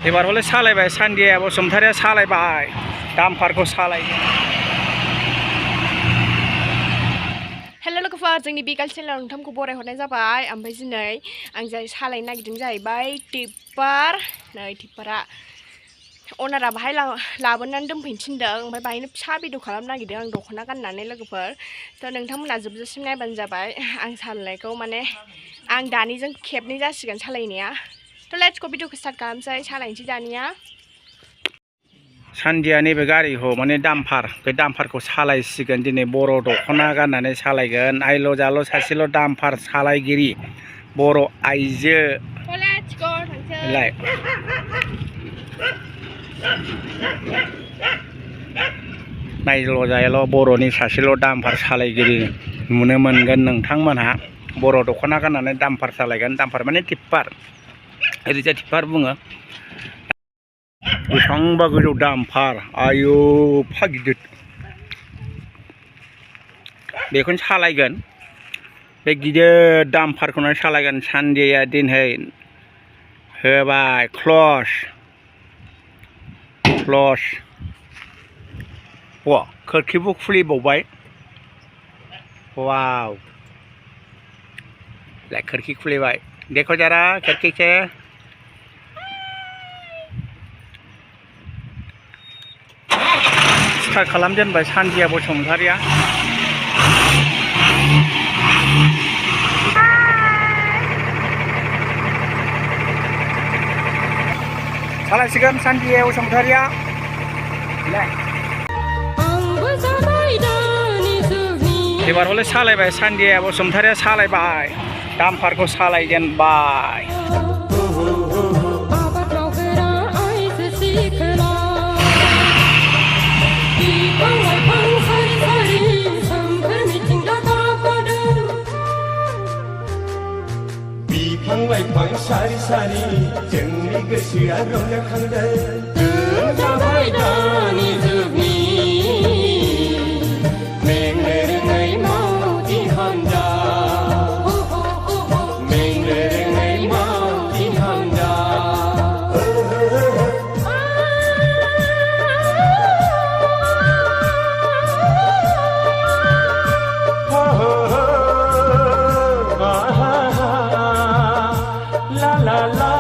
एबार हले सालायबाय सानदिया बसुमतारिया सालायबाय डाम्पारखौ सालायगोन। हेल' लोगोफोर जोंनि बिगाल चेनेलाव नोंथांखौ बरायहरनाय जाबाय। ओमफ्राय दिनै आं जाय सालायनो नागिरदों जाहैबाय टिप्पार। नै टिप्पारा अनारा बाहाय लाबोनानै दोनफैनो थिनदों। ओमफ्राय बाहायनो फिसा भिडिअ खालामनो नागिरदों आं दख'ना गाननानै लोगोफोर। थ' नोंथांमोना जोबजासिम नायबानो जाबाय आं सालायनायखौ। माने आं दानिजों खेबनै जासिगोन सालायनाया। थ' लेट्स गो भिडिअखौ स्टार्ट खालामसै सालायनोसै दानिया। सानदिया नैबे गारिखौ माने डाम्पार बे डाम्पारखौ सालायसिगोन दिनै बर' दख'ना गाननानै सालायगोन। आइल' जाल' सासेल' डाम्पार सालायगिरि बर' आइजो। लाय नायल' जायल' बर'नि सासेल' डाम्पार सालायगिरि नुनो मोनगोन नोंथांमोनहा। बर' दख'ना गाननानै डाम्पार सालायगोन। डाम्पार माने टिप्पार, ओरैजाय टिप्पार बुङो। बेसेबांबा गोजौ डाम्पार, आयौ एफा गिदिर। बेखौनो सालायगोन, बे गिदिर डाम्पारखौनो सालायगोन सानदिया दिनै। होबाय क्लस खोरखिबो खुलिबावबाय। वाव, खोरखि खुलिबाय। देखो जरा खिड़की से। स्टार्ट खालामजेनबाय सानदिया बसुमतारिया। सालायसिगोन सानदिया बसुमतारिया। एबार हले सालायबाय सानदिया बसुमतारिया सालायबाय डाम्पारखौ सालायजेनबाय। बिफां लाइफां सारि सारि जोंनि गोसोआ रंजाखांदों। जाबाय दानि जुगनि मेंनो रोङै मावथि हानजा, मेंनो रोङै मावथि हानजा। La la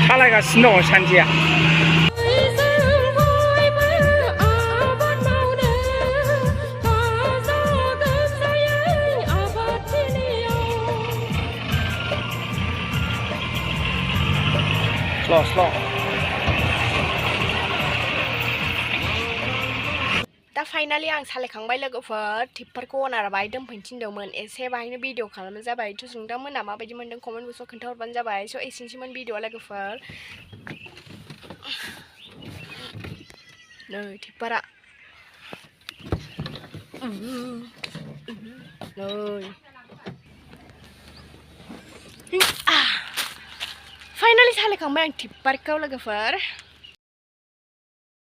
सालायगासिनो दङ सानदिया। स्ल' दा फाइनालि आं सालायखांबाय लोगोफोर। टिप्पारखौ अनारा बाहाय दोनफैनो थिनदोंमोन। एसे बाहायनो भिडिअ खालामनाय जाबाय। थ' नोंथांमोना माबायदि मोन्दों कमेन्ट बक्सआव खोन्थाहरबानो जाबाय। स' एसेनोसैमोन भिडिअआ लोगोफोर। नै टिप्पारा फाइनालि सालायखांबाय आं टिप्पारखौ लोगोफोर।